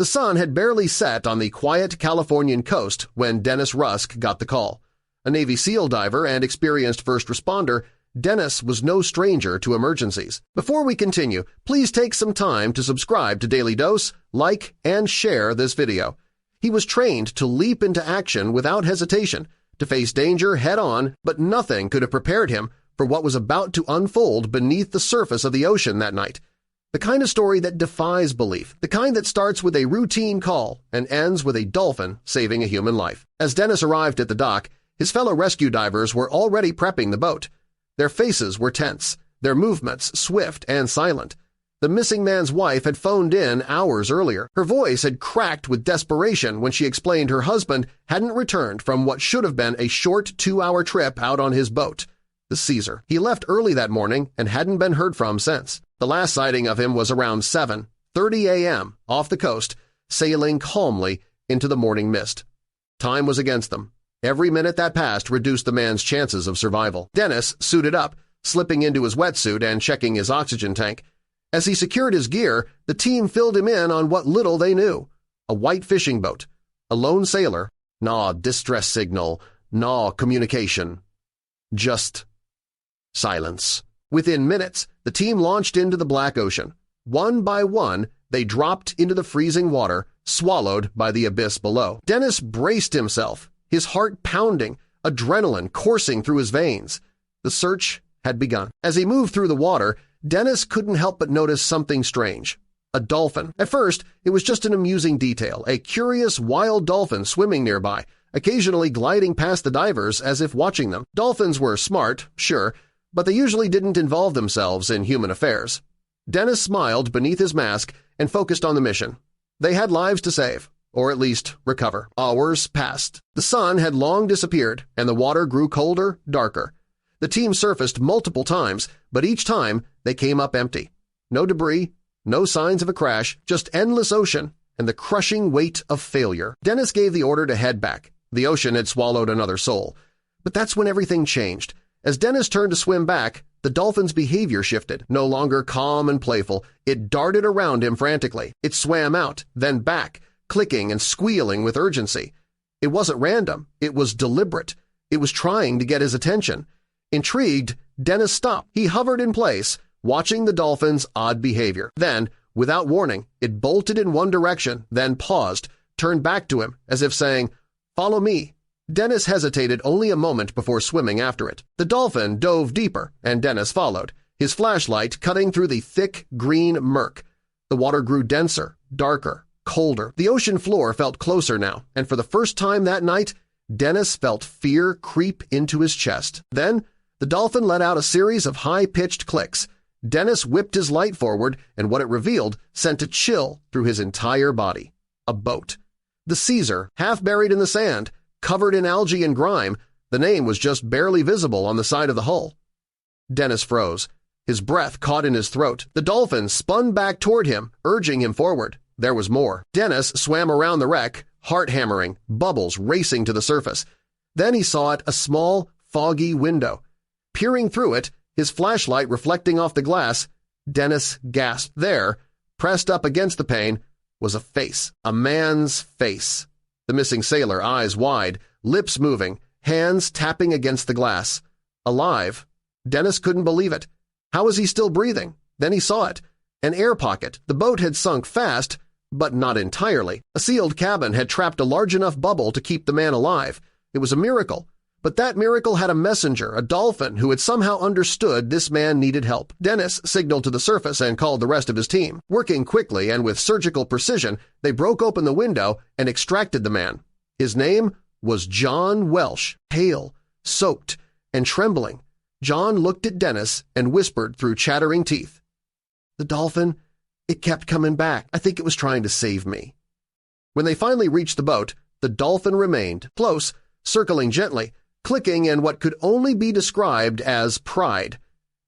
The sun had barely set on the quiet Californian coast when Dennis Rusk got the call. A Navy SEAL diver and experienced first responder, Dennis was no stranger to emergencies. Before we continue, please take some time to subscribe to Dailydose, like, and share this video. He was trained to leap into action without hesitation, to face danger head-on, but nothing could have prepared him for what was about to unfold beneath the surface of the ocean that night. The kind of story that defies belief, the kind that starts with a routine call and ends with a dolphin saving a human life. As Dennis arrived at the dock, his fellow rescue divers were already prepping the boat. Their faces were tense, their movements swift and silent. The missing man's wife had phoned in hours earlier. Her voice had cracked with desperation when she explained her husband hadn't returned from what should have been a short 2-hour trip out on his boat, the Caesar. He left early that morning and hadn't been heard from since. The last sighting of him was around 7:30 a.m. off the coast, sailing calmly into the morning mist. Time was against them. Every minute that passed reduced the man's chances of survival. Dennis suited up, slipping into his wetsuit and checking his oxygen tank. As he secured his gear, the team filled him in on what little they knew. A white fishing boat, a lone sailor, nah distress signal, nah communication. Just silence. Within minutes, the team launched into the Black Ocean. One by one, they dropped into the freezing water, swallowed by the abyss below. Dennis braced himself, his heart pounding, adrenaline coursing through his veins. The search had begun. As he moved through the water, Dennis couldn't help but notice something strange. A dolphin. At first, it was just an amusing detail, a curious wild dolphin swimming nearby, occasionally gliding past the divers as if watching them. Dolphins were smart, sure, but they usually didn't involve themselves in human affairs. Dennis smiled beneath his mask and focused on the mission. They had lives to save, or at least recover. Hours passed. The sun had long disappeared, and the water grew colder, darker. The team surfaced multiple times, but each time they came up empty. No debris, no signs of a crash, just endless ocean and the crushing weight of failure. Dennis gave the order to head back. The ocean had swallowed another soul. But that's when everything changed. As Dennis turned to swim back, the dolphin's behavior shifted. No longer calm and playful, it darted around him frantically. It swam out, then back, clicking and squealing with urgency. It wasn't random. It was deliberate. It was trying to get his attention. Intrigued, Dennis stopped. He hovered in place, watching the dolphin's odd behavior. Then, without warning, it bolted in one direction, then paused, turned back to him, as if saying, "Follow me." Dennis hesitated only a moment before swimming after it. The dolphin dove deeper, and Dennis followed, his flashlight cutting through the thick green murk. The water grew denser, darker, colder. The ocean floor felt closer now, and for the first time that night, Dennis felt fear creep into his chest. Then, the dolphin let out a series of high-pitched clicks. Dennis whipped his light forward, and what it revealed sent a chill through his entire body. A boat. The Caesar, half buried in the sand, covered in algae and grime, the name was just barely visible on the side of the hull. Dennis froze. His breath caught in his throat. The dolphin spun back toward him, urging him forward. There was more. Dennis swam around the wreck, heart hammering, bubbles racing to the surface. Then he saw it a small, foggy window. Peering through it, his flashlight reflecting off the glass, Dennis gasped. There, pressed up against the pane, was a face. A man's face. The missing sailor, eyes wide, lips moving, hands tapping against the glass. Alive. Dennis couldn't believe it. How was he still breathing? Then he saw it. An air pocket. The boat had sunk fast, but not entirely. A sealed cabin had trapped a large enough bubble to keep the man alive. It was a miracle. But that miracle had a messenger, a dolphin, who had somehow understood this man needed help. Dennis signaled to the surface and called the rest of his team. Working quickly and with surgical precision, they broke open the window and extracted the man. His name was John Welsh. Pale, soaked, and trembling, John looked at Dennis and whispered through chattering teeth, "The dolphin, it kept coming back. I think it was trying to save me." When they finally reached the boat, the dolphin remained close, circling gently, clicking in what could only be described as pride.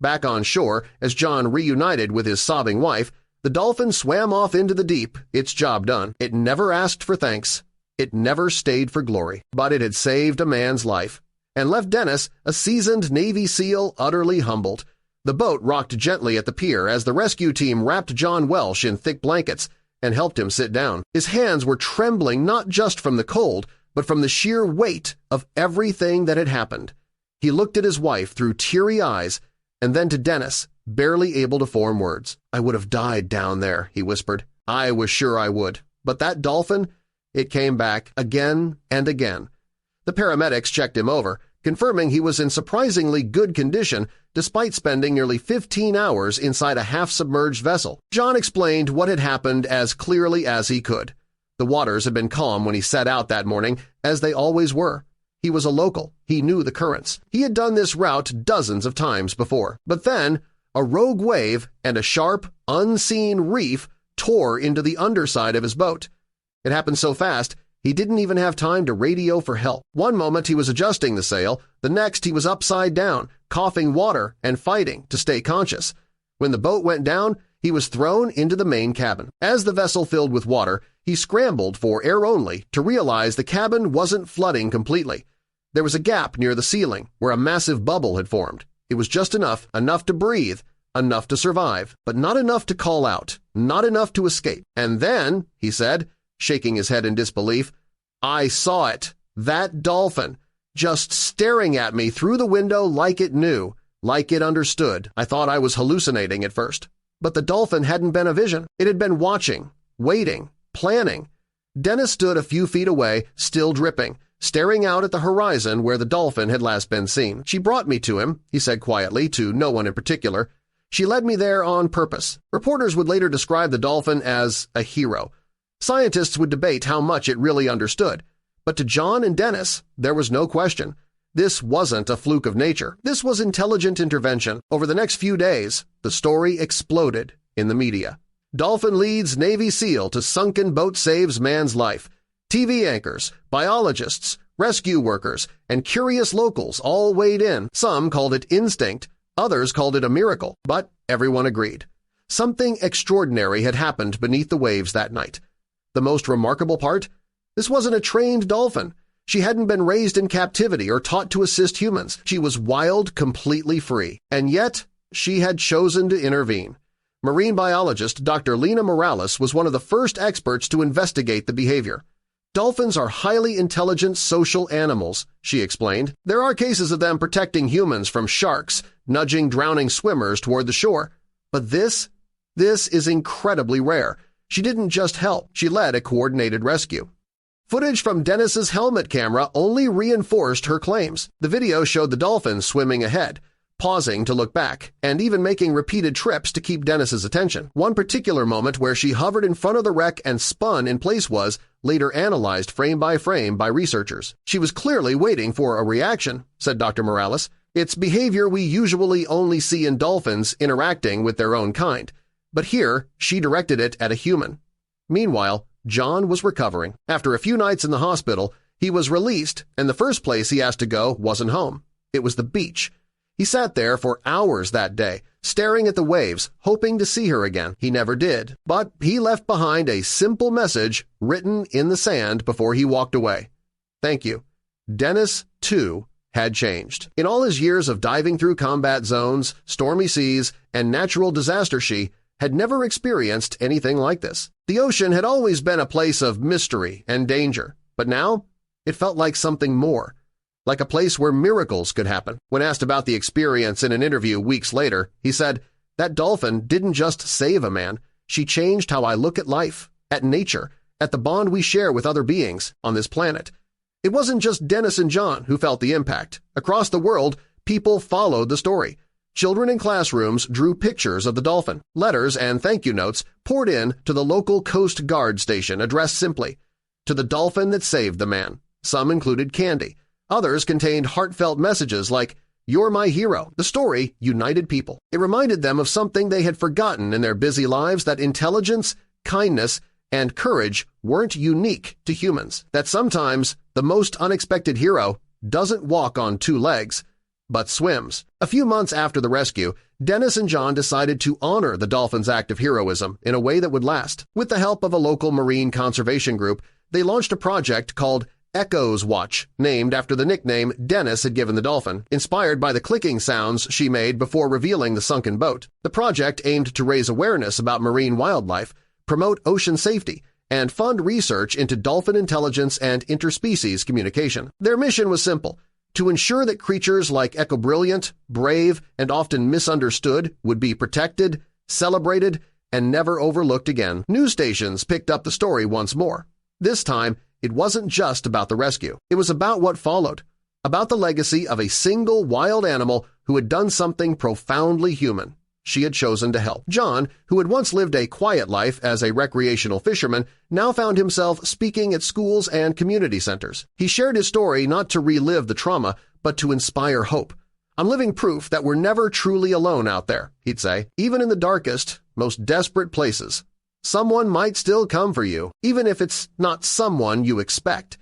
Back on shore, as John reunited with his sobbing wife, the dolphin swam off into the deep, its job done. It never asked for thanks. It never stayed for glory. But it had saved a man's life, and left Dennis, a seasoned Navy SEAL, utterly humbled. The boat rocked gently at the pier as the rescue team wrapped John Welsh in thick blankets, and helped him sit down. His hands were trembling not just from the cold, but from the sheer weight of everything that had happened. He looked at his wife through teary eyes and then to Dennis, barely able to form words. "I would have died down there," he whispered. "I was sure I would. But that dolphin, it came back again and again." The paramedics checked him over, confirming he was in surprisingly good condition despite spending nearly 15 hours inside a half-submerged vessel. John explained what had happened as clearly as he could. The waters had been calm when he set out that morning, as they always were. He was a local. He knew the currents. He had done this route dozens of times before. But then, a rogue wave and a sharp, unseen reef tore into the underside of his boat. It happened so fast, he didn't even have time to radio for help. One moment he was adjusting the sail, the next he was upside down, coughing water and fighting to stay conscious. When the boat went down, he was thrown into the main cabin. As the vessel filled with water, he scrambled for air only to realize the cabin wasn't flooding completely. There was a gap near the ceiling where a massive bubble had formed. It was just enough to breathe, enough to survive, but not enough to call out, not enough to escape. And then, he said, shaking his head in disbelief, "I saw it, that dolphin, just staring at me through the window like it knew, like it understood. I thought I was hallucinating at first. But the dolphin hadn't been a vision. It had been watching, waiting, planning." Dennis stood a few feet away, still dripping, staring out at the horizon where the dolphin had last been seen. "She brought me to him," he said quietly, to no one in particular. "She led me there on purpose." Reporters would later describe the dolphin as a hero. Scientists would debate how much it really understood. But to John and Dennis, there was no question. This wasn't a fluke of nature. This was intelligent intervention. Over the next few days, the story exploded in the media. Dolphin leads Navy SEAL to sunken boat saves man's life. TV anchors, biologists, rescue workers, and curious locals all weighed in. Some called it instinct, others called it a miracle, but everyone agreed. Something extraordinary had happened beneath the waves that night. The most remarkable part? This wasn't a trained dolphin. She hadn't been raised in captivity or taught to assist humans. She was wild, completely free. And yet, she had chosen to intervene. Marine biologist Dr. Lena Morales was one of the first experts to investigate the behavior. "Dolphins are highly intelligent social animals," she explained. "There are cases of them protecting humans from sharks, nudging drowning swimmers toward the shore. But this is incredibly rare. She didn't just help, she led a coordinated rescue." Footage from Dennis's helmet camera only reinforced her claims. The video showed the dolphin swimming ahead, pausing to look back, and even making repeated trips to keep Dennis's attention. One particular moment where she hovered in front of the wreck and spun in place was later analyzed frame by researchers. "She was clearly waiting for a reaction," said Dr. Morales. "It's behavior we usually only see in dolphins interacting with their own kind. But here, she directed it at a human." Meanwhile, John was recovering. After a few nights in the hospital, he was released, and the first place he asked to go wasn't home. It was the beach. He sat there for hours that day, staring at the waves, hoping to see her again. He never did, but he left behind a simple message written in the sand before he walked away. Thank you. Dennis, too, had changed. In all his years of diving through combat zones, stormy seas, and natural disaster, she had never experienced anything like this. The ocean had always been a place of mystery and danger, but now it felt like something more, like a place where miracles could happen. When asked about the experience in an interview weeks later, he said, "That dolphin didn't just save a man, she changed how I look at life, at nature, at the bond we share with other beings on this planet." It wasn't just Dennis and John who felt the impact. Across the world, people followed the story. Children in classrooms drew pictures of the dolphin. Letters and thank you notes poured in to the local Coast Guard station addressed simply, "To the dolphin that saved the man." Some included candy. Others contained heartfelt messages like, "You're my hero." The story united people. It reminded them of something they had forgotten in their busy lives, that intelligence, kindness, and courage weren't unique to humans. That sometimes the most unexpected hero doesn't walk on two legs, but swims. A few months after the rescue, Dennis and John decided to honor the dolphin's act of heroism in a way that would last. With the help of a local marine conservation group, they launched a project called Echo's Watch, named after the nickname Dennis had given the dolphin, inspired by the clicking sounds she made before revealing the sunken boat. The project aimed to raise awareness about marine wildlife, promote ocean safety, and fund research into dolphin intelligence and interspecies communication. Their mission was simple: to ensure that creatures like Ecobrilliant, brave, and often misunderstood would be protected, celebrated, and never overlooked again. News stations picked up the story once more. This time, it wasn't just about the rescue. It was about what followed, about the legacy of a single wild animal who had done something profoundly human. She had chosen to help. John, who had once lived a quiet life as a recreational fisherman, now found himself speaking at schools and community centers. He shared his story not to relive the trauma, but to inspire hope. "I'm living proof that we're never truly alone out there," he'd say. "Even in the darkest, most desperate places, someone might still come for you, even if it's not someone you expect."